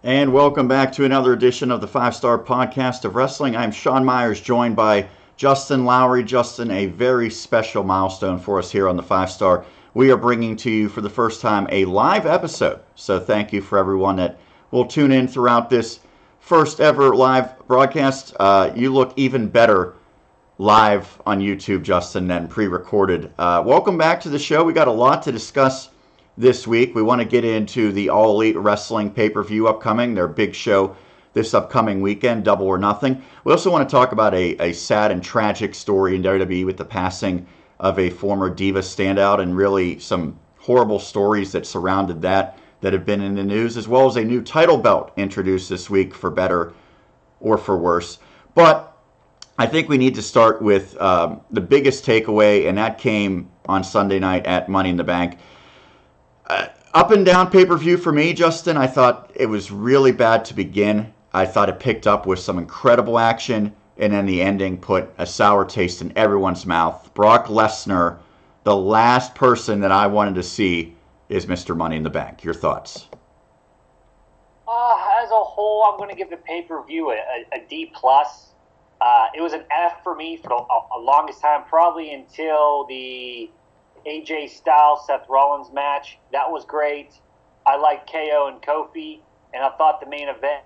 And welcome back to another edition of the 5-Star Podcast of Wrestling. I'm Sean Meyers, joined by Justin Lowery. Justin, a very special milestone for us here on the 5-Star. We are bringing to you for the first time a live episode. So thank you for everyone that will tune in throughout this first ever live broadcast. You look even better live on YouTube, Justin, than pre-recorded. Welcome back to the show. We got a lot to discuss this week. We want to get into the All Elite Wrestling pay-per-view upcoming, their big show this upcoming weekend, Double or Nothing. We also want to talk about a sad and tragic story in WWE with the passing of a former Diva standout, and really some horrible stories that surrounded that have been in the news, as well as a new title belt introduced this week, for better or for worse. But I think we need to start with the biggest takeaway, and that came on Sunday night at Money in the Bank. Up and down pay-per-view for me, Justin. I thought it was really bad to begin. I thought it picked up with some incredible action, and then the ending put a sour taste in everyone's mouth. Brock Lesnar, the last person that I wanted to see, is Mr. Money in the Bank. Your thoughts? As a whole, I'm going to give the pay-per-view a D+. It was an F for me for the longest time, probably until the AJ Styles, Seth Rollins match. That was great. I liked KO and Kofi, and I thought the main event,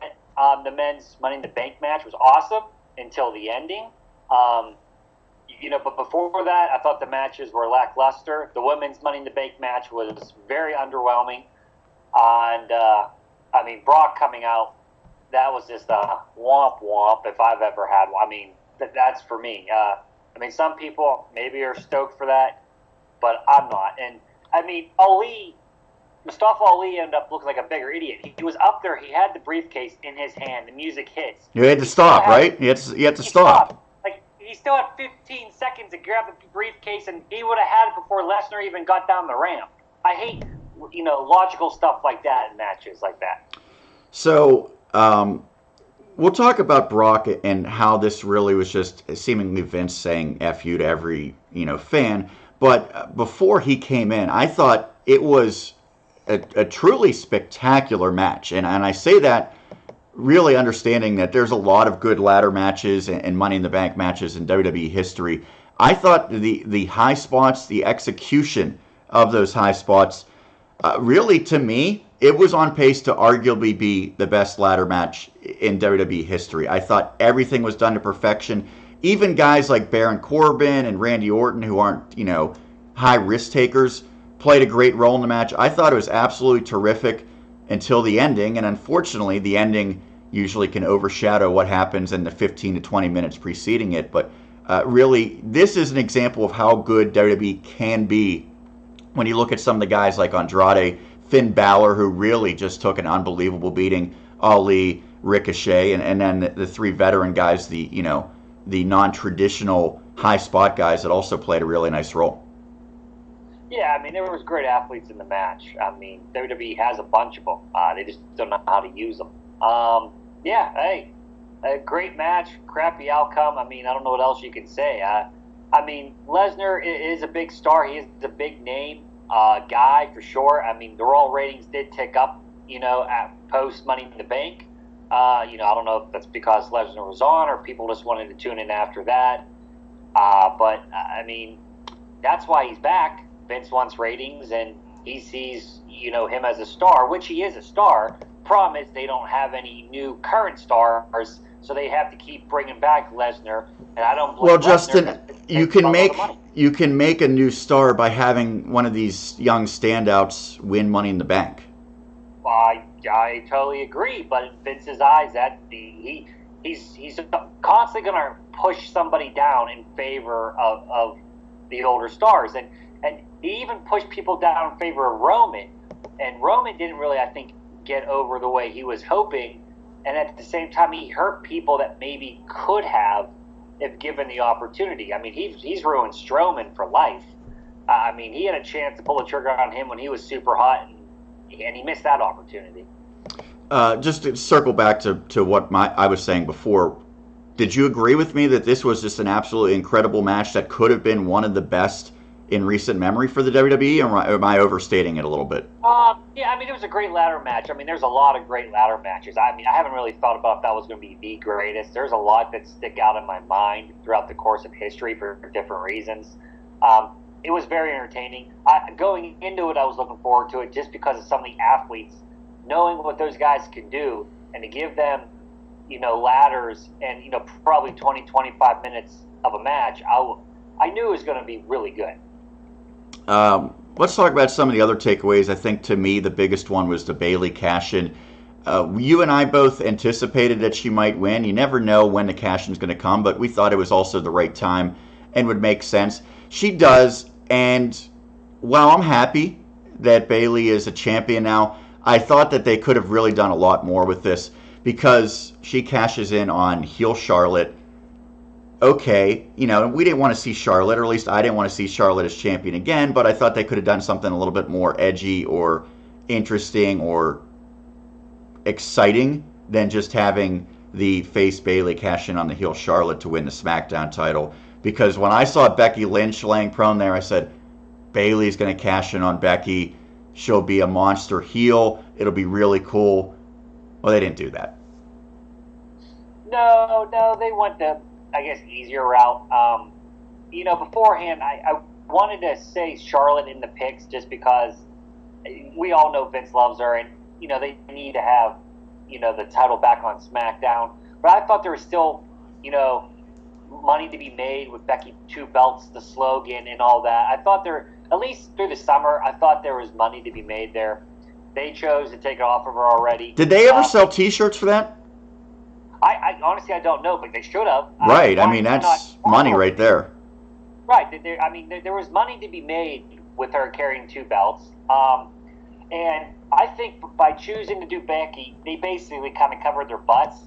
the men's Money in the Bank match, was awesome until the ending. But before that, I thought the matches were lackluster. The women's Money in the Bank match was very underwhelming. And, Brock coming out, that was just a womp womp if I've ever had one. That's for me. Some people maybe are stoked for that, but I'm not. And, Mustafa Ali ended up looking like a bigger idiot. He was up there. He had the briefcase in his hand. The music hits. You had to stop, right? You had to stop. He still had 15 seconds to grab the briefcase, and he would have had it before Lesnar even got down the ramp. I hate, logical stuff like that in matches like that. So, we'll talk about Brock and how this really was just seemingly Vince saying F you to every, fan. But before he came in, I thought it was a truly spectacular match. And I say that really understanding that there's a lot of good ladder matches and Money in the Bank matches in WWE history. I thought the high spots, the execution of those high spots, really, to me, it was on pace to arguably be the best ladder match in WWE history. I thought everything was done to perfection. Even guys like Baron Corbin and Randy Orton, who aren't, high risk takers, played a great role in the match. I thought it was absolutely terrific until the ending, and unfortunately, the ending usually can overshadow what happens in the 15 to 20 minutes preceding it. But really, this is an example of how good WWE can be when you look at some of the guys like Andrade, Finn Balor, who really just took an unbelievable beating, Ali, Ricochet, and then the three veteran guys, the non-traditional high spot guys that also played a really nice role. Yeah, there was great athletes in the match. WWE has a bunch of them. They just don't know how to use them. A great match, crappy outcome. I don't know what else you can say. Lesnar is a big star. He is a big name guy for sure. The Raw ratings did tick up, at post Money in the Bank. I don't know if that's because Lesnar was on or people just wanted to tune in after that. But that's why he's back. Vince wants ratings, and he sees, him as a star, which he is a star. Problem is they don't have any new current stars, so they have to keep bringing back Lesnar. And I don't blame Well, Lesnar, Justin, you can make a new star by having one of these young standouts win Money in the Bank. I totally agree, but in Vince's eyes, he's constantly going to push somebody down in favor of the older stars, and he even pushed people down in favor of Roman, and Roman didn't really, I think, get over the way he was hoping, and at the same time, he hurt people that maybe could have if given the opportunity. He's ruined Strowman for life. He had a chance to pull the trigger on him when he was super hot, and he missed that opportunity. Just to circle back to what I was saying before, did you agree with me that this was just an absolutely incredible match that could have been one of the best in recent memory for the WWE, or am I overstating it a little bit? Yeah, I mean, it was a great ladder match. I mean, there's a lot of great ladder matches. I mean, I haven't really thought about if that was going to be the greatest. There's a lot that stick out in my mind throughout the course of history for different reasons. It was very entertaining. Going into it, I was looking forward to it just because of some of the athletes, knowing what those guys can do, and to give them, ladders and, probably 20, 25 minutes of a match, I knew it was going to be really good. Let's talk about some of the other takeaways. I think to me the biggest one was the Bayley cash-in. You and I both anticipated that she might win. You never know when the cash-in is going to come, but we thought it was also the right time and would make sense. She does, and while I'm happy that Bayley is a champion now, I thought that they could have really done a lot more with this because she cashes in on heel Charlotte. Okay, we didn't want to see Charlotte, or at least I didn't want to see Charlotte as champion again, but I thought they could have done something a little bit more edgy or interesting or exciting than just having the face Bayley cash in on the heel Charlotte to win the SmackDown title. Because when I saw Becky Lynch laying prone there, I said, Bayley's going to cash in on Becky. She'll be a monster heel. It'll be really cool. Well, they didn't do that. No, they went the, I guess, easier route. Beforehand, I wanted to say Charlotte in the picks just because we all know Vince loves her, and they need to have the title back on SmackDown. But I thought there was still money to be made with Becky 2 belts, the slogan, and all that. I thought there, at least through the summer, I thought there was money to be made there. They chose to take it off of her already. Did they ever sell T-shirts for that? I honestly, I don't know, but they should have. Right. I mean, that's money right there. Right. There was money to be made with her carrying 2 belts. And I think by choosing to do Becky, they basically kind of covered their butts.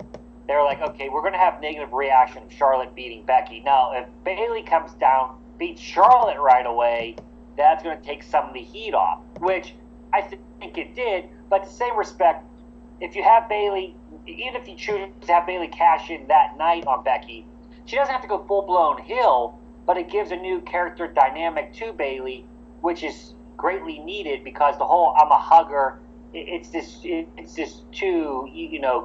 They were like, okay, we're going to have negative reaction of Charlotte beating Becky. Now, if Bayley comes down, beats Charlotte right away, that's going to take some of the heat off, which I think it did. But in the same respect, if you have Bayley, even if you choose to have Bayley cash in that night on Becky, she doesn't have to go full-blown heel, but it gives a new character dynamic to Bayley, which is greatly needed because the whole I'm a hugger, it's just too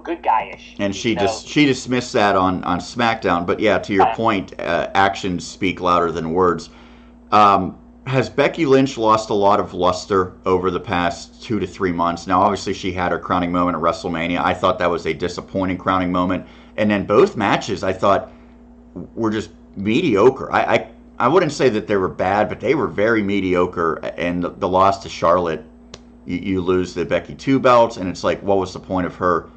good guyish. And she dismissed that on SmackDown. But yeah, to your point, actions speak louder than words. Has Becky Lynch lost a lot of luster over the past 2 to 3 months? Now, obviously, she had her crowning moment at WrestleMania. I thought that was a disappointing crowning moment. And then both matches, I thought, were just mediocre. I wouldn't say that they were bad, but they were very mediocre. And the loss to Charlotte, you lose the Becky 2 belts, and it's like, what was the point of her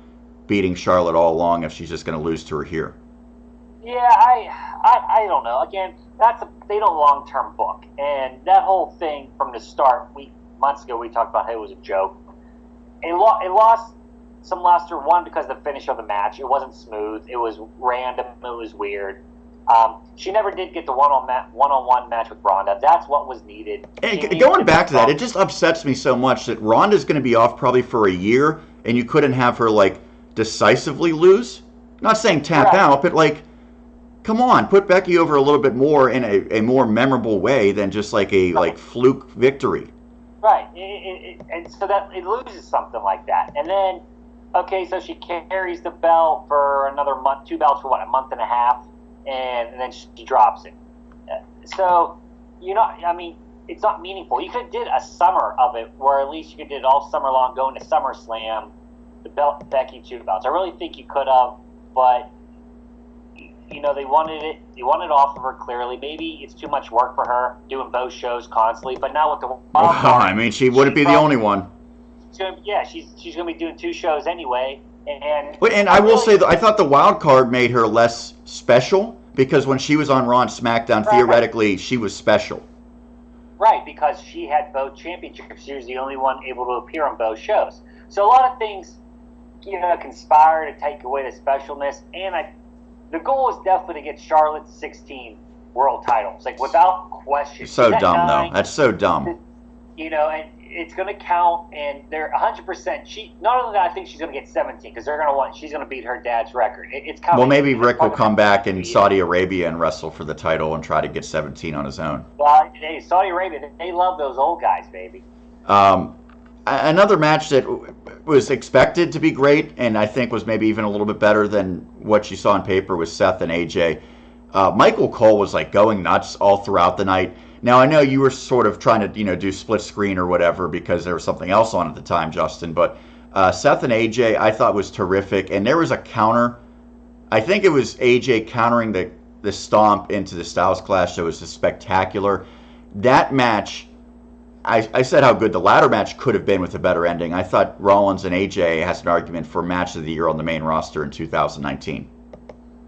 beating Charlotte all along if she's just going to lose to her here? Yeah, I don't know. Again, they don't long-term book, and that whole thing from the start, months ago we talked about how it was a joke. It lost some luster, one because of the finish of the match. It wasn't smooth. It was random. It was weird. She never did get the one-on-one match with Ronda. That's what was needed. And going back to that, it just upsets me so much that Ronda's going to be off probably for a year, and you couldn't have her decisively lose. Not saying tap out, but come on, put Becky over a little bit more in a more memorable way than just a fluke victory. Right, and so that it loses something like that, and then okay, so she carries the belt for another month, 2 belts for a month and a half. And then she drops it. So, I mean, it's not meaningful. You could have did a summer of it, where at least you could did it all summer long, going to SummerSlam, the Becky 2 belts. I really think you could have, but they wanted it. They wanted off of her clearly. Maybe it's too much work for her doing both shows constantly. But now with the wild card, I mean, she wouldn't be the only one. She's gonna be doing 2 shows anyway. And I will say that I thought the wild card made her less special because when she was on Raw and SmackDown, theoretically, she was special. Right, because she had both championships. She was the only one able to appear on both shows. So a lot of things, conspire to take away the specialness. And the goal is definitely to get Charlotte 16 world titles, without question. So dumb, though. That's so dumb. And it's going to count, and they're 100%. Not only that, I think she's going to get 17 because she's going to beat her dad's record. It's coming. Well, maybe Rick will come back in Saudi Arabia and wrestle for the title and try to get 17 on his own. Well, hey, Saudi Arabia, they love those old guys, baby. Another match that was expected to be great, and I think was maybe even a little bit better than what you saw on paper, was Seth and AJ. Michael Cole was like going nuts all throughout the night. Now, I know you were sort of trying to, do split screen or whatever because there was something else on at the time, Justin. But Seth and AJ, I thought was terrific. And there was a counter. I think it was AJ countering the stomp into the Styles Clash. So it was just spectacular. That match, I said how good the ladder match could have been with a better ending. I thought Rollins and AJ has an argument for match of the year on the main roster in 2019.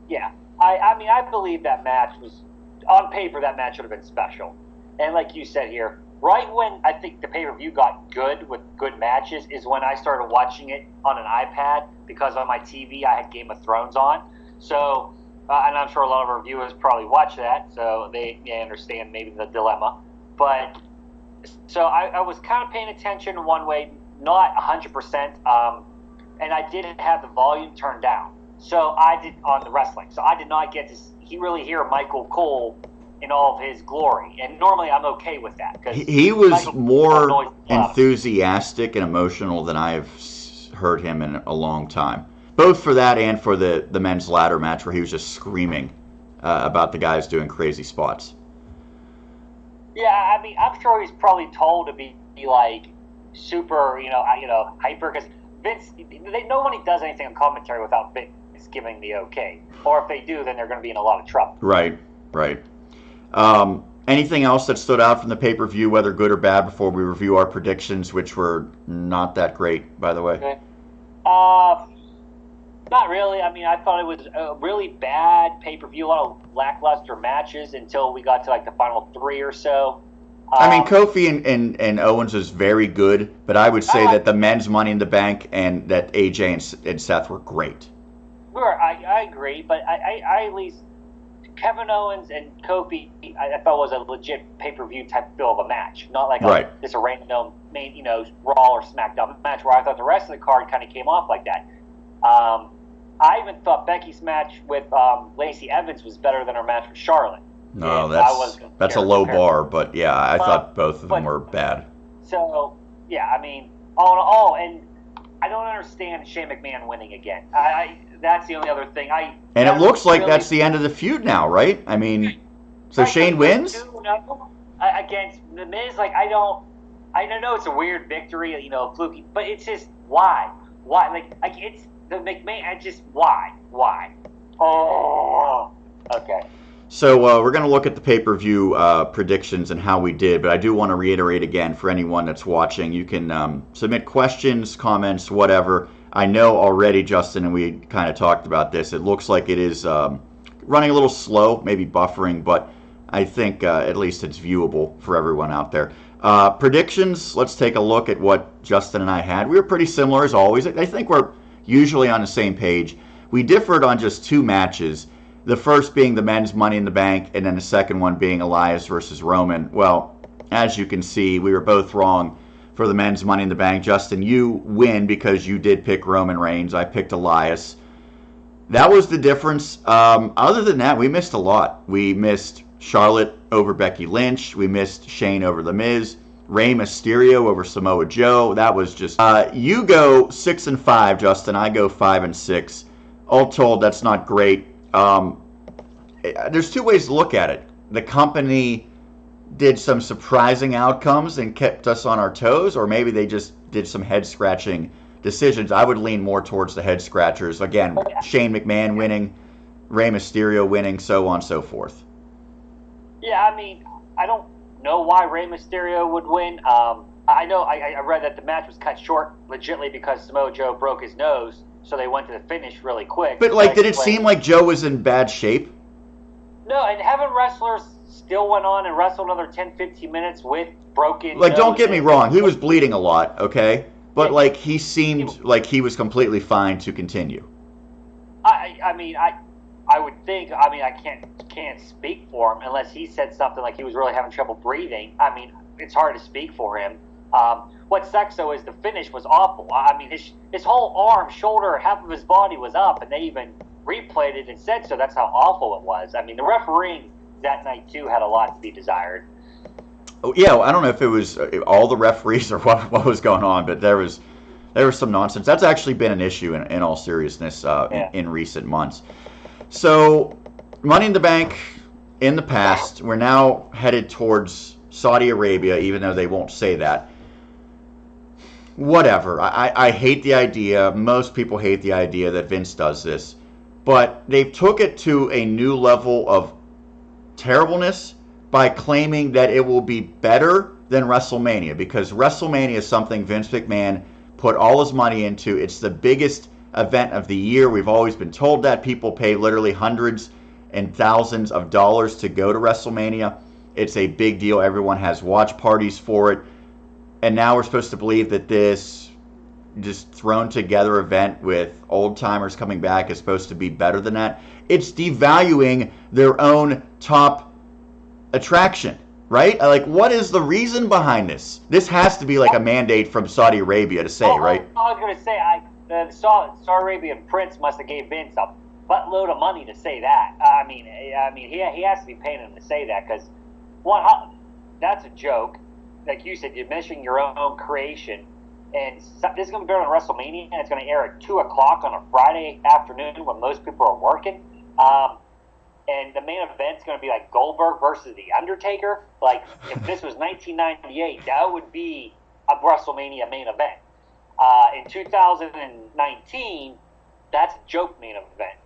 Yeah. I believe that match was, on paper, that match should have been special. And like you said here, right when I think the pay-per-view got good with good matches is when I started watching it on an iPad, because on my TV I had Game of Thrones on. So, and I'm sure a lot of our viewers probably watch that, so they understand maybe the dilemma. But, so I was kind of paying attention one way, not 100%, and I didn't have the volume turned down. So I did on the wrestling. So I did not get to really hear Michael Cole in all of his glory, and normally I'm okay with that. He was more enthusiastic and emotional than I've heard him in a long time, both for that and for the men's ladder match where he was just screaming about the guys doing crazy spots. Yeah, I'm sure he's probably told to be like super, hyper, because Vince, no one does anything on commentary without Vince giving the okay, or if they do, then they're going to be in a lot of trouble. Right. Anything else that stood out from the pay-per-view, whether good or bad, before we review our predictions, which were not that great, by the way? Okay. Not really. I thought it was a really bad pay-per-view, a lot of lackluster matches until we got to like the final 3 or so. Kofi and Owens is very good, but I would say that the men's Money in the Bank and that AJ and Seth were great. I agree, but I at least Kevin Owens and Kofi, I thought was a legit pay-per-view type feel of a match, not like just a random main, Raw or SmackDown match where I thought the rest of the card kind of came off like that. I even thought Becky's match with Lacey Evans was better than her match with Charlotte. No, that's a low bar, but yeah, I thought both of them were bad. So, yeah, all in all, and I don't understand Shane McMahon winning again. That's the only other thing. And it looks like that's the end of the feud now, right? So Shane wins? Against The Miz, I know it's a weird victory, fluky, but it's just, why? Why? It's the McMahon, why? Oh, okay. So we're going to look at the pay-per-view predictions and how we did, but I do want to reiterate again for anyone that's watching, you can submit questions, comments, whatever. I know already, Justin, and we kind of talked about this, it looks like it is running a little slow, maybe buffering, but I think at least it's viewable for everyone out there. Predictions, let's take a look at what Justin and I had. We were pretty similar as always. I think we're usually on the same page. We differed on just 2 matches. The first being the men's Money in the Bank, and then the second one being Elias versus Roman. Well, as you can see, we were both wrong for the men's Money in the Bank. Justin, you win because you did pick Roman Reigns. I picked Elias. That was the difference. Other than that, we missed a lot. We missed Charlotte over Becky Lynch. We missed Shane over The Miz. Rey Mysterio over Samoa Joe. That was just... you go 6-5, Justin. I go 5-6. All told, that's not great. There's 2 ways to look at it. The company did some surprising outcomes and kept us on our toes, or maybe they just did some head-scratching decisions. I would lean more towards the head-scratchers. Again, Shane McMahon winning, Rey Mysterio winning, so on and so forth. Yeah, I don't know why Rey Mysterio would win. I know I read that the match was cut short legitimately because Samoa Joe broke his nose, so they went to the finish really quick. But, did it seem like Joe was in bad shape? No, and having wrestlers still went on and wrestled another 10-15 minutes with broken... don't get me wrong, he was bleeding a lot, okay? But, he seemed like he was completely fine to continue. I would think, I can't speak for him unless he said something like he was really having trouble breathing. It's hard to speak for him. What sucks though is the finish was awful. I mean, his whole arm, shoulder, half of his body was up, and they even replayed it and said so. That's how awful it was. I mean, the refereeing that night too had a lot to be desired. Oh, yeah, I don't know if it was all the referees or what was going on, but there was some nonsense. That's actually been an issue in all seriousness in recent months. So, Money in the Bank in the past, we're now headed towards Saudi Arabia, even though they won't say that. Whatever. I hate the idea. Most people hate the idea that Vince does this. But they've took it to a new level of terribleness by claiming that it will be better than WrestleMania, because WrestleMania is something Vince McMahon put all his money into. It's the biggest event of the year. We've always been told that. People pay literally hundreds and thousands of dollars to go to WrestleMania. It's a big deal. Everyone has watch parties for it. And now we're supposed to believe that this just thrown together event with old timers coming back is supposed to be better than that. It's devaluing their own top attraction, right? Like, what is the reason behind this? This has to be like a mandate from Saudi Arabia to say, right? I was going to say, the Saudi Arabian prince must have gave Vince a buttload of money to say that. I mean, he has to be paying him to say that, because that's a joke. Like you said, you're mentioning your own creation, and this is going to be better than WrestleMania, and it's going to air at 2 o'clock on a Friday afternoon when most people are working. And the main event's going to be like Goldberg versus The Undertaker. Like, if this was 1998, that would be a WrestleMania main event. In 2019, that's a joke main event.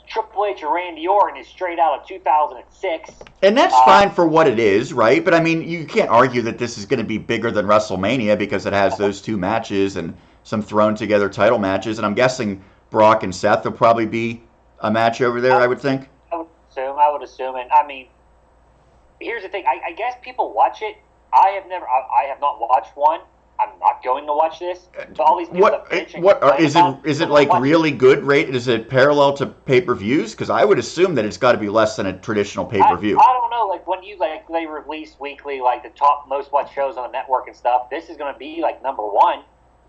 Triple H and Randy Orton is straight out of 2006. And that's fine for what it is, right? But, I mean, you can't argue that this is going to be bigger than WrestleMania because it has those two matches and some thrown-together title matches. And I'm guessing Brock and Seth will probably be a match over there, I would think. I would assume. And, I mean, here's the thing. I guess people watch it. I have not watched one. I'm not going to watch this. So all these people is it like really good rate? Is it parallel to pay-per-views? Because I would assume that it's got to be less than a traditional pay-per-view. I don't know. Like, when they release weekly, like, the top most watched shows on the network and stuff, this is going to be like number one,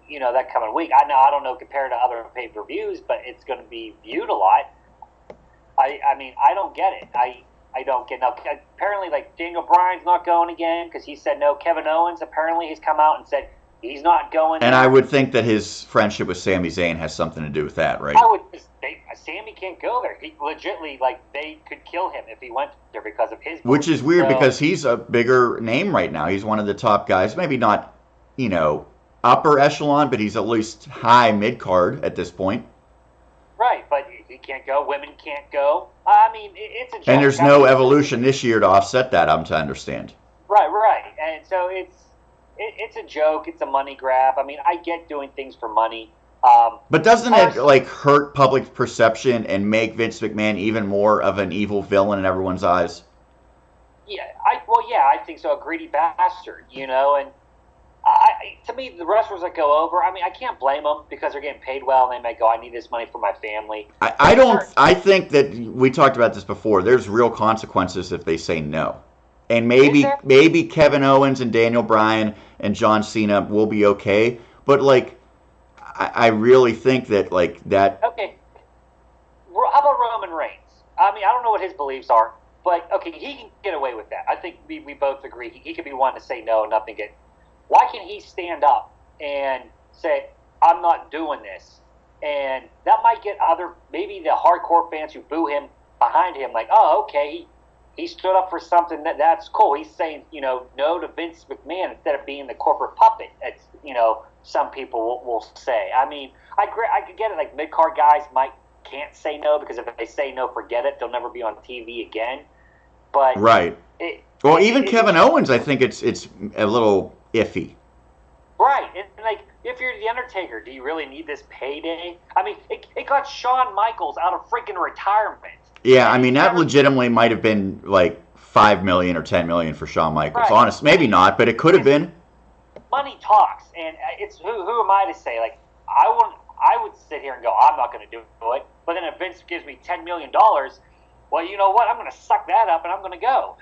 that coming week. I don't know compared to other pay-per-views, but it's going to be viewed a lot. I mean, I don't get it. I don't get. Now, apparently, like, Daniel Bryan's not going again because he said no. Kevin Owens apparently has come out and said he's not going. And I would think that his friendship with Sami Zayn has something to do with that, right? Sami can't go there. He legitimately, like, they could kill him if he went there because of his. Which is weird because he's a bigger name right now. He's one of the top guys. Maybe not, upper echelon, but he's at least high mid-card at this point. Right, but he can't go. Women can't go. I mean, it's a joke. And there's no Evolution this year to offset that, I'm to understand. Right. And so it's a joke. It's a money grab. I mean, I get doing things for money. But doesn't it, like, hurt public perception and make Vince McMahon even more of an evil villain in everyone's eyes? Yeah, I think so. A greedy bastard, and to me, the wrestlers that go over, I mean, I can't blame them because they're getting paid well, and they may go, I need this money for my family. I think that we talked about this before. There's real consequences if they say no. And maybe Kevin Owens and Daniel Bryan and John Cena will be okay. But, like, I really think that, like, that... Okay. How about Roman Reigns? I mean, I don't know what his beliefs are, but, okay, he can get away with that. I think we both agree. He could be one to say no, nothing get... Why can't he stand up and say, I'm not doing this? And that might get maybe the hardcore fans who boo him behind him, like, oh, okay, he stood up for something that's cool. He's saying, no to Vince McMahon instead of being the corporate puppet. It's, some people will say. I mean, I could get it. Like, mid-card guys can't say no because if they say no, forget it. They'll never be on TV again. But right. Even Kevin Owens, I think it's a little iffy. Right. And, like, if you're The Undertaker, do you really need this payday? I mean, it got Shawn Michaels out of freaking retirement. Yeah, I mean, that legitimately might have been, like, $5 million or $10 million for Shawn Michaels. Right. Honest, maybe not, but it could have been. Money talks, and it's who am I to say? Like, I would sit here and go, I'm not going to do it. But then if Vince gives me $10 million, well, you know what? I'm going to suck that up and I'm going to go.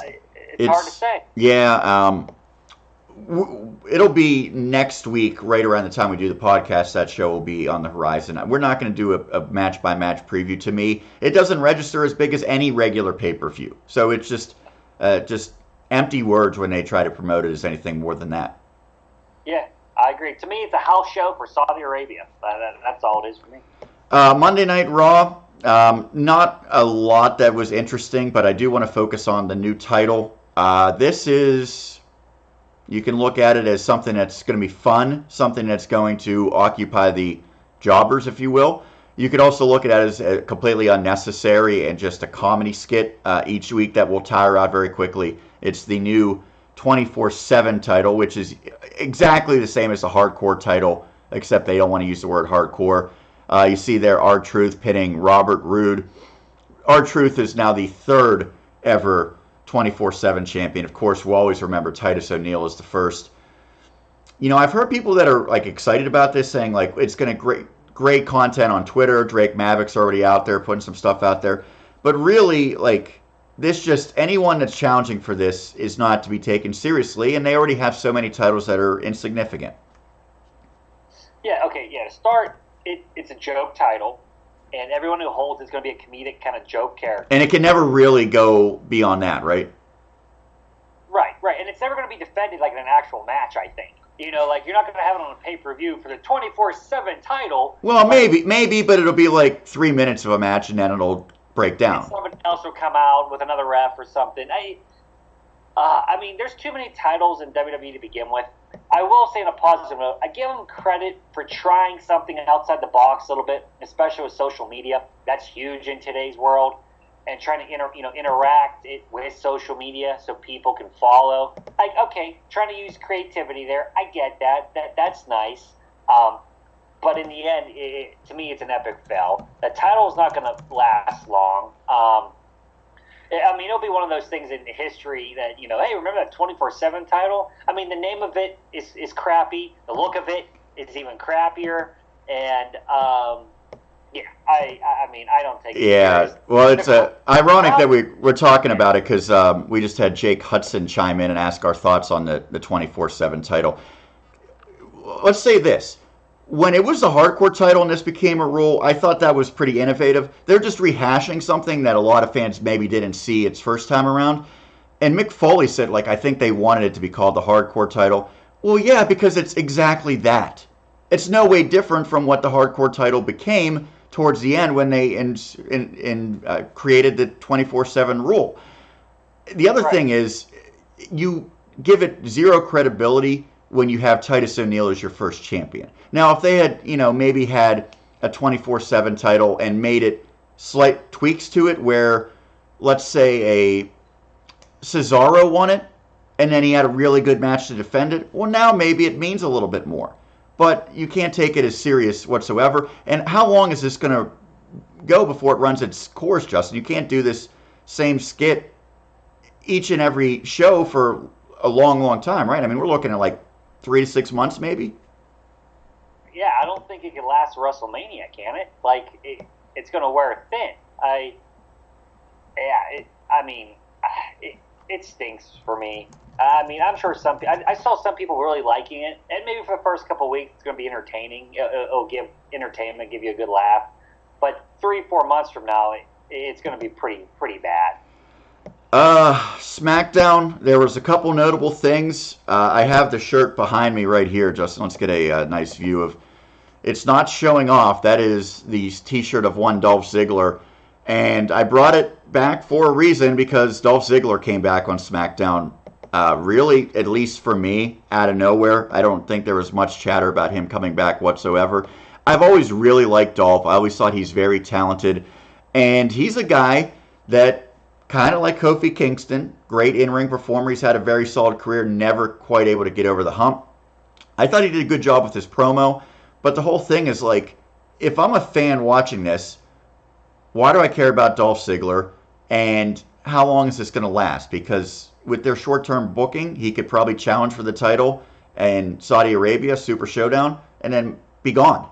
It's hard to say. Yeah. it'll be next week, right around the time we do the podcast. That show will be on the horizon. We're not going to do a match by match preview. To me, it doesn't register as big as any regular pay-per-view. So it's just empty words when they try to promote it as anything more than that. Yeah, I agree. To me, it's a house show for Saudi Arabia. That's all it is for me. Monday Night Raw, not a lot that was interesting, but I do want to focus on the new title. This is, you can look at it as something that's going to be fun, something that's going to occupy the jobbers, if you will. You could also look at it as completely unnecessary and just a comedy skit each week that will tire out very quickly. It's the new 24/7 title, which is exactly the same as the hardcore title, except they don't want to use the word hardcore. You see there R-Truth pitting Robert Roode. R-Truth is now the third ever 24/7 champion. Of course, we'll always remember Titus O'Neil as the first. You know, I've heard people that are like excited about this, saying like it's going to great content on Twitter. Drake Maverick's already out there putting some stuff out there. But really, like, this just, anyone that's challenging for this is not to be taken seriously, and they already have so many titles that are insignificant. Yeah, okay, yeah. To start, it's a joke title, and everyone who holds is going to be a comedic kind of joke character. And it can never really go beyond that, right? Right. And it's never going to be defended like in an actual match, I think. You know, like, you're not going to have it on a pay-per-view for the 24/7 title. Well, maybe, but it'll be like 3 minutes of a match, and then it'll break down. And somebody else will come out with another ref or something. I mean, there's too many titles in WWE to begin with. I will say on a positive note, I give them credit for trying something outside the box a little bit, especially with social media. That's huge in today's world. And trying to interact it with social media so people can follow. Like, okay, trying to use creativity there. I get that. That's nice. But in the end, to me, it's an epic fail. The title is not going to last long. I mean, it'll be one of those things in history that, hey, remember that 24/7 title? I mean, the name of it is crappy. The look of it is even crappier. And, yeah, I mean, I don't take it serious. Well, it's ironic that we're talking about it because we just had Jake Hudson chime in and ask our thoughts on the 24/7 title. Let's say this. When it was the hardcore title and this became a rule, I thought that was pretty innovative. They're just rehashing something that a lot of fans maybe didn't see its first time around. And Mick Foley said, like, I think they wanted it to be called the hardcore title. Well, yeah, because it's exactly that. It's no way different from what the hardcore title became towards the end when they created the 24/7 rule. The other thing is, you give it zero credibility when you have Titus O'Neil as your first champion. Now, if they had, maybe had a 24/7 title and made it slight tweaks to it where, let's say, a Cesaro won it and then he had a really good match to defend it, well, now maybe it means a little bit more. But you can't take it as serious whatsoever. And how long is this going to go before it runs its course, Justin? You can't do this same skit each and every show for a long, long time, right? I mean, we're looking at like 3 to 6 months, maybe. Yeah, I don't think it can last WrestleMania, can it? Like, it's going to wear thin. It stinks for me. I mean, I'm sure I saw some people really liking it, and maybe for the first couple of weeks it's going to be entertaining. It'll give entertainment, give you a good laugh. But 3-4 months from now, it's going to be pretty bad. SmackDown, there was a couple notable things. I have the shirt behind me right here, Justin. Let's get a nice view of. It's not showing off. That is the T-shirt of one Dolph Ziggler. And I brought it back for a reason because Dolph Ziggler came back on SmackDown. Really, at least for me, out of nowhere. I don't think there was much chatter about him coming back whatsoever. I've always really liked Dolph. I always thought he's very talented. And he's a guy that, kind of like Kofi Kingston, great in-ring performer. He's had a very solid career, never quite able to get over the hump. I thought he did a good job with his promo. But the whole thing is like, if I'm a fan watching this, why do I care about Dolph Ziggler? And how long is this going to last? Because with their short-term booking, he could probably challenge for the title in Saudi Arabia, Super Showdown, and then be gone,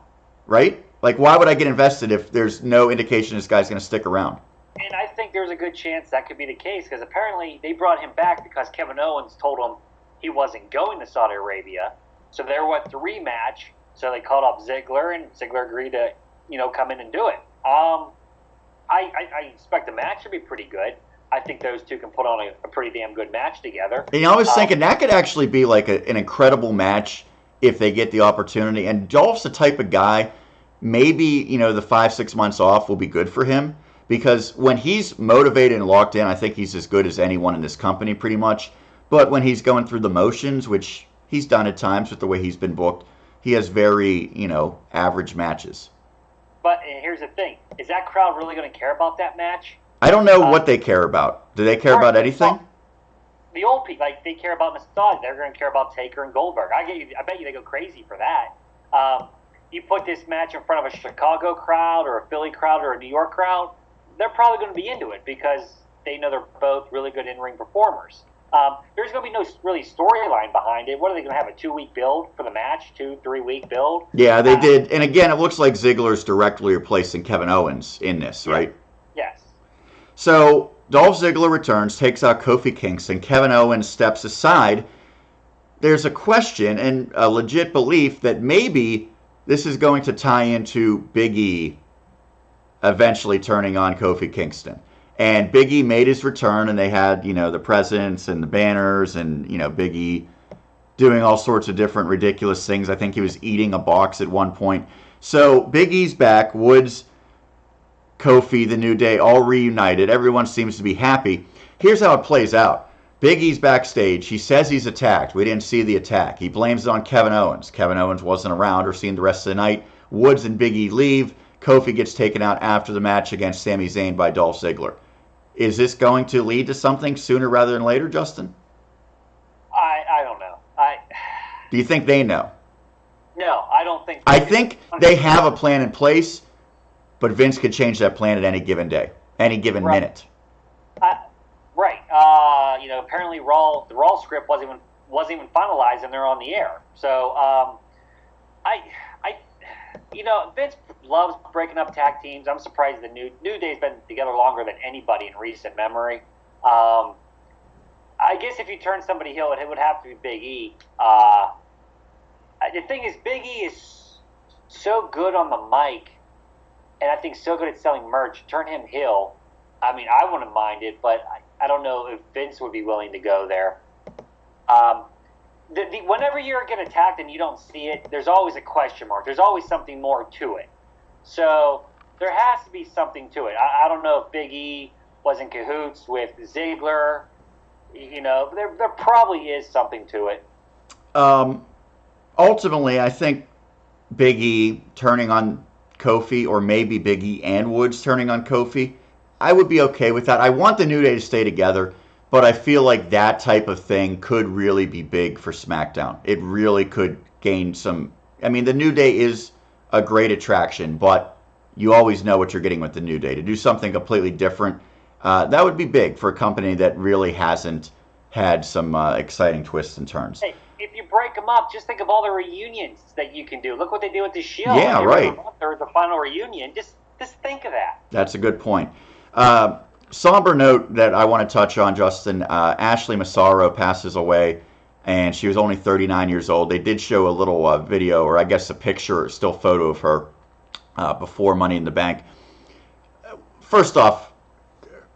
right? Like, why would I get invested if there's no indication this guy's going to stick around? And I think there's a good chance that could be the case because apparently they brought him back because Kevin Owens told him, he wasn't going to Saudi Arabia. So they were at the rematch. So they called up Ziggler, and Ziggler agreed to, come in and do it. I expect the match to be pretty good. I think those two can put on a pretty damn good match together. And I was thinking that could actually be like an incredible match if they get the opportunity. And Dolph's the type of guy, maybe, the 5-6 months off will be good for him, because when he's motivated and locked in, I think he's as good as anyone in this company pretty much. But when he's going through the motions, which he's done at times with the way he's been booked, he has very, average matches. But here's the thing. Is that crowd really going to care about that match? I don't know what they care about. Do they care about anything? The old people, they care about nostalgia. They're going to care about Taker and Goldberg. I bet you they go crazy for that. You put this match in front of a Chicago crowd or a Philly crowd or a New York crowd, they're probably going to be into it because they know they're both really good in-ring performers. There's going to be no really storyline behind it. What are they going to have, a 2-week build for the match, 2-3-week build? Yeah, they did. And again, it looks like Ziggler's directly replacing Kevin Owens in this, right? Yes. So Dolph Ziggler returns, takes out Kofi Kingston. Kevin Owens steps aside. There's a question and a legit belief that maybe this is going to tie into Big E eventually turning on Kofi Kingston. And Big E made his return, and they had, the presents and the banners and, Big E doing all sorts of different ridiculous things. I think he was eating a box at one point. So Big E's back. Woods, Kofi, The New Day, all reunited. Everyone seems to be happy. Here's how it plays out. Big E's backstage. He says he's attacked. We didn't see the attack. He blames it on Kevin Owens. Kevin Owens wasn't around or seen the rest of the night. Woods and Big E leave. Kofi gets taken out after the match against Sami Zayn by Dolph Ziggler. Is this going to lead to something sooner rather than later, Justin? I don't know. Do you think they know? No, I don't think. I think they have a plan in place, but Vince could change that plan at any given day, any given minute. Right. Apparently the Raw script wasn't even finalized, and they're on the air. So, Vince loves breaking up tag teams. I'm surprised the New Day's been together longer than anybody in recent memory. I guess if you turn somebody heel, it would have to be Big E. The thing is, Big E is so good on the mic, and I think so good at selling merch. Turn him heel. I mean, I wouldn't mind it, but I don't know if Vince would be willing to go there. Whenever you get attacked and you don't see it, there's always a question mark. There's always something more to it. So there has to be something to it. I don't know if Big E was in cahoots with Ziggler. There probably is something to it. Ultimately, I think Big E turning on Kofi, or maybe Big E and Woods turning on Kofi, I would be okay with that. I want the New Day to stay together, but I feel like that type of thing could really be big for SmackDown. It really could gain some. I mean, the New Day is a great attraction, but you always know what you're getting with the New Day. To do something completely different, that would be big for a company that really hasn't had some exciting twists and turns. Hey, if you break them up, just think of all the reunions that you can do. Look what they do with the Shield. Yeah, right. There's the final reunion. Just think of that. That's a good point. Somber note that I want to touch on, Justin. Ashley Massaro passes away, and she was only 39 years old. They did show a little video, or I guess a picture, or still photo of her before Money in the Bank. First off,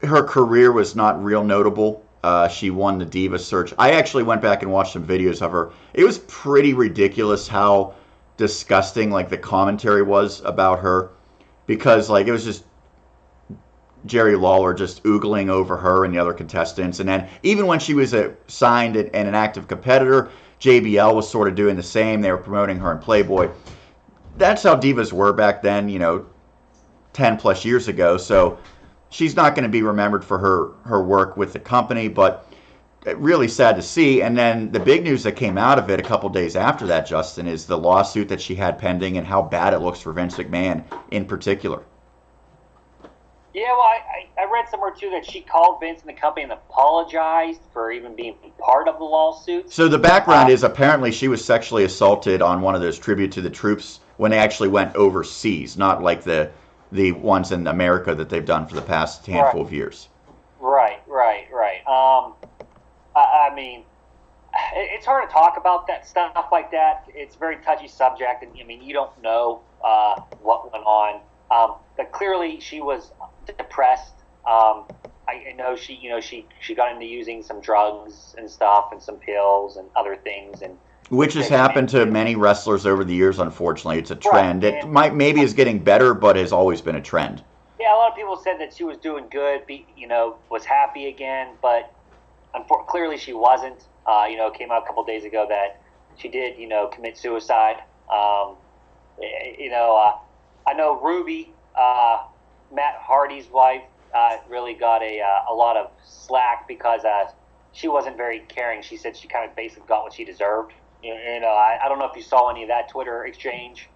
her career was not real notable. She won the Diva Search. I actually went back and watched some videos of her. It was pretty ridiculous how disgusting the commentary was about her, because it was just Jerry Lawler just oogling over her and the other contestants. And then even when she was signed and an active competitor, JBL was sort of doing the same. They were promoting her in Playboy. That's how divas were back then, 10 plus years ago. So she's not going to be remembered for her work with the company, but really sad to see. And then the big news that came out of it a couple days after that, Justin, is the lawsuit that she had pending and how bad it looks for Vince McMahon in particular. Yeah, well, I read somewhere, too, that she called Vince and the company and apologized for even being part of the lawsuit. So the background is apparently she was sexually assaulted on one of those Tribute to the Troops when they actually went overseas, not like the ones in America that they've done for the past handful of years. Right. I mean, it's hard to talk about that stuff like that. It's a very touchy subject, and I mean, you don't know what went on. But clearly, she was depressed. I know she got into using some drugs and stuff, and some pills and other things, and Which has happened to many wrestlers over the years. Unfortunately, it's a trend. Right. It might maybe is getting better, but has always been a trend. Yeah, a lot of people said that she was doing good, was happy again, but clearly she wasn't. It came out a couple days ago that she did, commit suicide. I know Ruby, Matt Hardy's wife, really got a lot of slack because she wasn't very caring. She said she kind of basically got what she deserved. I don't know if you saw any of that Twitter exchange.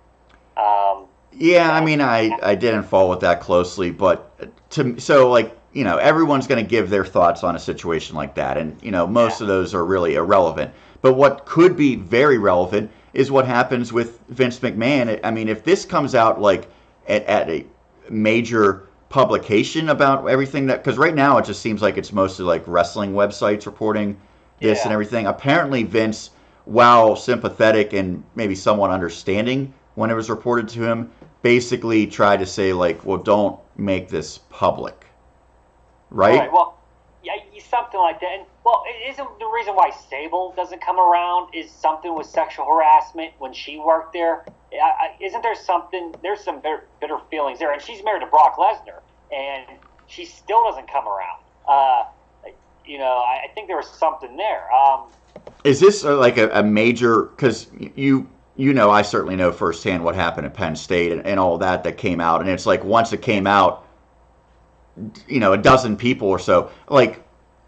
Yeah, I mean, I didn't follow it that closely, but everyone's going to give their thoughts on a situation like that, and most of those are really irrelevant. But what could be very relevant is what happens with Vince McMahon. I mean, if this comes out like at a major publication about everything because right now it just seems like it's mostly like wrestling websites reporting this and everything. Apparently, Vince, while sympathetic and maybe somewhat understanding when it was reported to him, basically tried to say, like, well, don't make this public. Right? Well, yeah, something like that. And, well, isn't the reason why Sable doesn't come around is something with sexual harassment when she worked there? Isn't there something, there's some bitter feelings there. And she's married to Brock Lesnar, and she still doesn't come around. I think there was something there. Is this like a major, because I certainly know firsthand what happened at Penn State and all that came out. And it's like once it came out, a dozen people or so, like,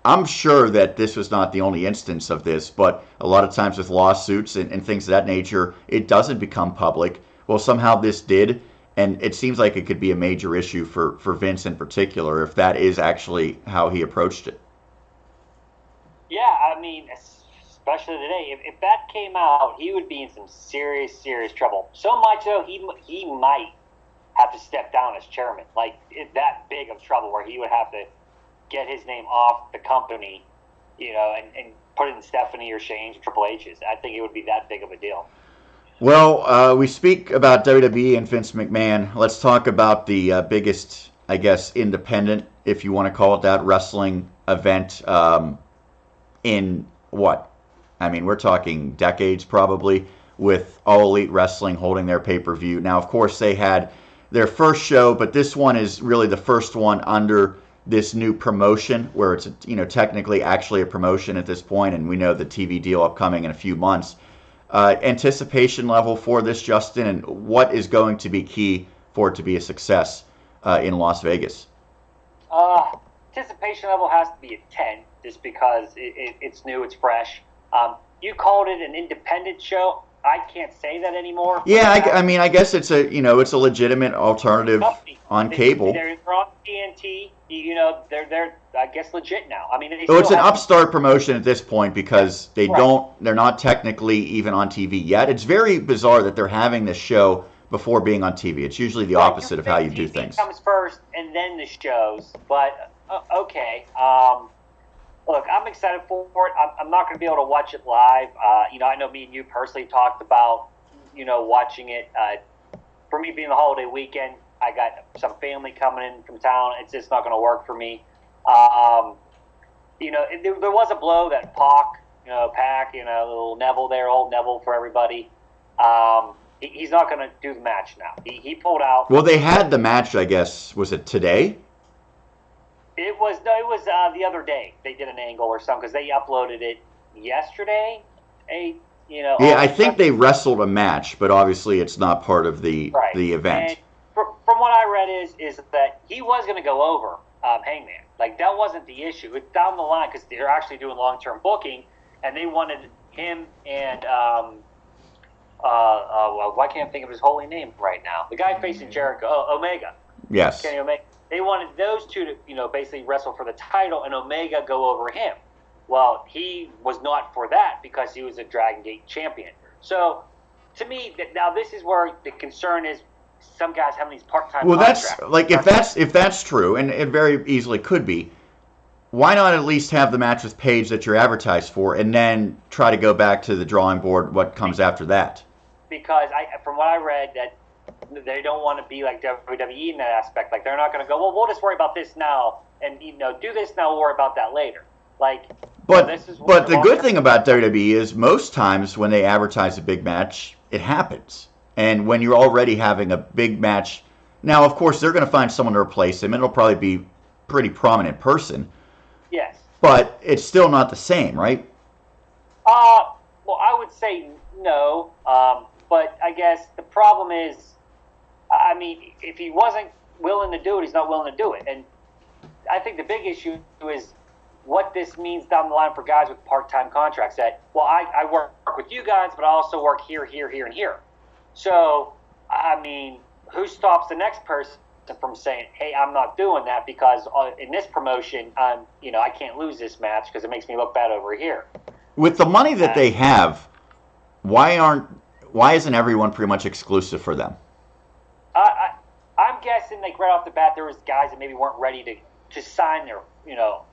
I'm sure that this was not the only instance of this, but a lot of times with lawsuits and things of that nature, it doesn't become public. Well, somehow this did, and it seems like it could be a major issue for Vince in particular if that is actually how he approached it. Yeah, I mean, especially today, if that came out, he would be in some serious, serious trouble. So much so, he might have to step down as chairman. Like, it's that big of trouble where he would have to get his name off the company, and put it in Stephanie or Shane's or Triple H's. I think it would be that big of a deal. Well, we speak about WWE and Vince McMahon. Let's talk about the biggest, I guess, independent, if you want to call it that, wrestling event in what? I mean, we're talking decades probably, with All Elite Wrestling holding their pay-per-view. Now, of course, they had their first show, but this one is really the first one under this new promotion where it's, technically actually a promotion at this point, and we know the TV deal upcoming in a few months. Anticipation level for this, Justin, and what is going to be key for it to be a success in Las Vegas? Anticipation level has to be a 10, just because it's new, it's fresh. You called it an independent show. I can't say that anymore. Yeah, I mean, I guess it's a legitimate alternative on cable. They're on TNT. They're I guess legit now. I mean, it's an upstart promotion at this point because they're not technically even on TV yet. It's very bizarre that they're having this show before being on TV. It's usually the opposite of how you do things. TV comes first and then the shows, but okay. Look, I'm excited for it. I'm not going to be able to watch it live. I know me and you personally talked about, watching it. For me being the holiday weekend, I got some family coming in from town. It's just not going to work for me. There was a blow that Pac, little Neville there, old Neville for everybody. He's not going to do the match now. He pulled out. Well, they had the match, I guess. Was it today? It was the other day. They did an angle or something because they uploaded it yesterday. Yeah, I think they wrestled a match, but obviously it's not part of the event. And from what I read is that he was going to go over Hangman. Like, that wasn't the issue. It's down the line because they're actually doing long-term booking, and they wanted him and why can't I think of his holy name right now? The guy facing Jericho, Omega. Yes. Kenny Omega. They wanted those two to, basically wrestle for the title and Omega go over him. Well, he was not for that because he was a Dragon Gate champion. So, to me, now this is where the concern is. Some guys having these part-time contracts. Well, if that's true, and it very easily could be. why not at least have the match with Paige that you're advertised for, and then try to go back to the drawing board? What comes after that? Because from what I read, that they don't want to be like WWE in that aspect. Like they're not going to go, well, we'll just worry about this now, and do this now. We'll worry about that later. But the good thing about WWE is most times when they advertise a big match, it happens. And when you're already having a big match, now of course they're going to find someone to replace him. It'll probably be a pretty prominent person. Yes. But it's still not the same, right? Well, I would say no. But I guess the problem is, I mean, if he wasn't willing to do it, he's not willing to do it. And I think the big issue is what this means down the line for guys with part-time contracts. That, well, I work with you guys, but I also work here, here, here, and here. So, I mean, who stops the next person from saying, hey, I'm not doing that because in this promotion, I can't lose this match because it makes me look bad over here. With the money that they have, why isn't everyone pretty much exclusive for them? I'm guessing like right off the bat there was guys that maybe weren't ready to sign their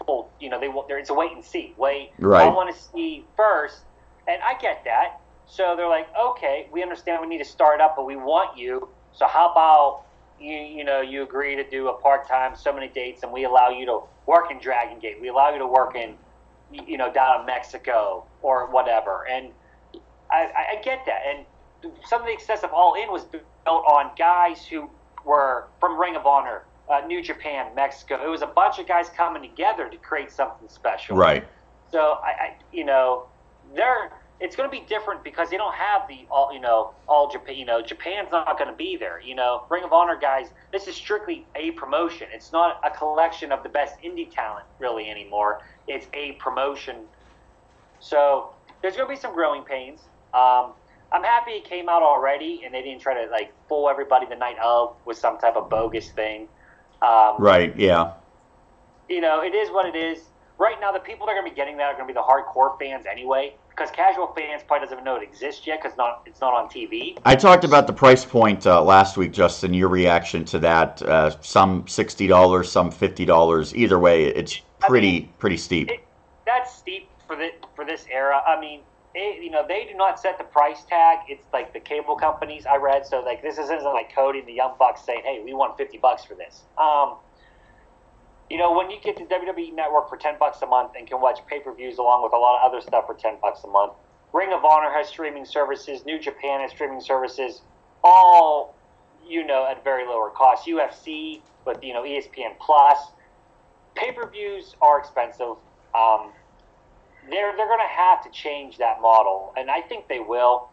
full it's a wait and see. Right. I want to see first, and I get that. So they're like, okay, we understand we need to start up, but we want you. So how about you agree to do a part-time so many dates, and we allow you to work in Dragon Gate. We allow you to work in down in Mexico or whatever. And I get that. And some of the success of All In was built on guys who were from Ring of Honor, New Japan, Mexico. It was a bunch of guys coming together to create something special. Right. So it's going to be different because they don't have the all Japan. Japan's not going to be there. Ring of Honor guys. This is strictly a promotion. It's not a collection of the best indie talent really anymore. It's a promotion. So there's going to be some growing pains. I'm happy it came out already, and they didn't try to fool everybody the night of with some type of bogus thing. Right. Yeah. It is what it is. Right now, the people that are going to be getting that are going to be the hardcore fans anyway, because casual fans probably doesn't even know it exists yet because it's not on TV. I talked about the price point last week, Justin. Your reaction to that? Some $60, some $50. Either way, it's pretty steep. That's steep for this era. I mean, they do not set the price tag. It's like the cable companies I read. So this isn't like Cody and the Young Bucks saying, "Hey, we want $50 for this." When you get the WWE Network for $10 a month and can watch pay-per-views along with a lot of other stuff for $10 a month, Ring of Honor has streaming services, New Japan has streaming services, all at very lower cost. UFC with ESPN Plus. Pay-per-views are expensive. They're going to have to change that model, and I think they will,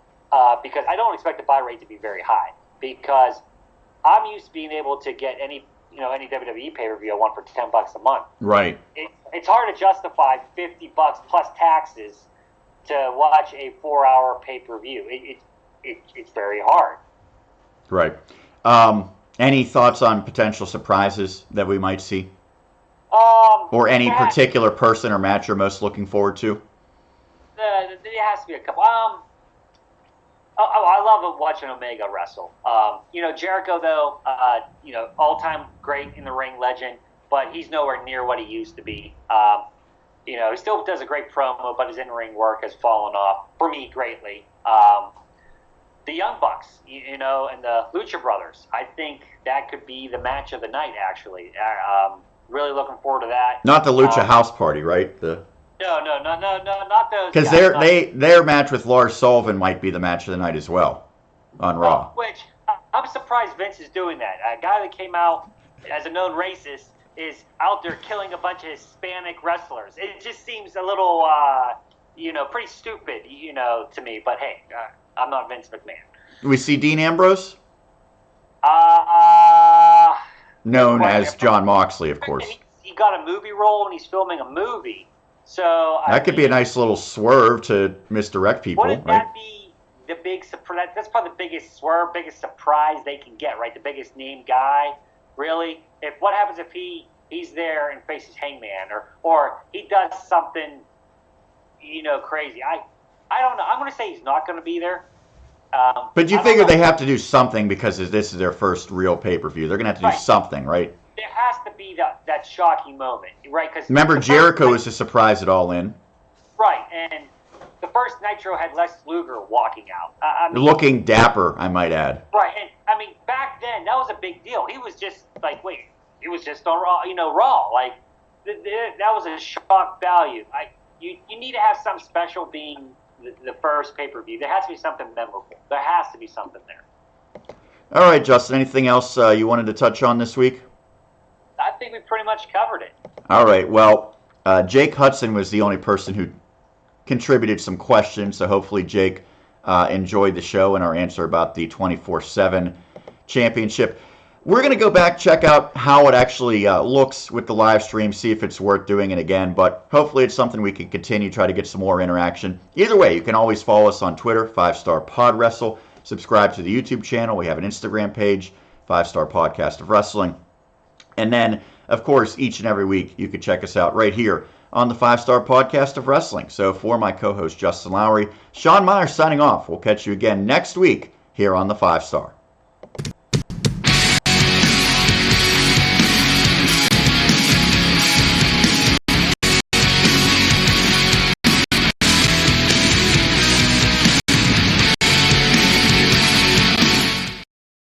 because I don't expect the buy rate to be very high, because I'm used to being able to get any WWE pay-per-view I want for $10 a month. Right. It's hard to justify $50 plus taxes to watch a 4-hour pay-per-view. It's very hard. Right. Any thoughts on potential surprises that we might see? Or any particular person or match you're most looking forward to? There has to be a couple. I love watching Omega wrestle. Jericho, though, all-time great in the ring legend, but he's nowhere near what he used to be. He still does a great promo, but his in-ring work has fallen off, for me, greatly. The Young Bucks, and the Lucha Brothers, I think that could be the match of the night, actually. Really looking forward to that. Not the Lucha House Party, right? No, not those. Because their match with Lars Sullivan might be the match of the night as well on Raw. Which I'm surprised Vince is doing that. A guy that came out as a known racist is out there killing a bunch of Hispanic wrestlers. It just seems a little, pretty stupid, to me. But hey, I'm not Vince McMahon. We see Dean Ambrose? Known as John Moxley, of course. He got a movie role and he's filming a movie. So that could be a nice little swerve to misdirect people. Wouldn't that be the big surprise? That's probably the biggest swerve, biggest surprise they can get, right? The biggest name guy, really. What happens if he's there and faces Hangman, or he does something, crazy? I don't know. I'm going to say he's not going to be there. But you figure they have to do something because this is their first real pay-per-view. They're going to have to do something, right? there has to be that shocking moment, right? Because remember, Jericho was a surprise at All In. Right, and the first Nitro had Les Luger walking out. Looking dapper, I might add. Right, and I mean, back then, that was a big deal. He was just like, he was just on Raw, Raw. Like, that was a shock value. You need to have some special being the first pay-per-view. There has to be something memorable. There has to be something there. All right, Justin, anything else you wanted to touch on this week? I think we pretty much covered it. All right, well, Jake Hudson was the only person who contributed some questions, so hopefully Jake enjoyed the show and our answer about the 24/7 championship. We're going to go back, check out how it actually looks with the live stream, see if it's worth doing it again, but hopefully it's something we can continue, try to get some more interaction. Either way, you can always follow us on Twitter, 5-Star Pod Wrestle, subscribe to the YouTube channel. We have an Instagram page, 5-Star Podcast of Wrestling. And then, of course, each and every week, you can check us out right here on the 5-Star Podcast of Wrestling. So for my co-host, Justin Lowery, Sean Meyers signing off. We'll catch you again next week here on the 5-Star.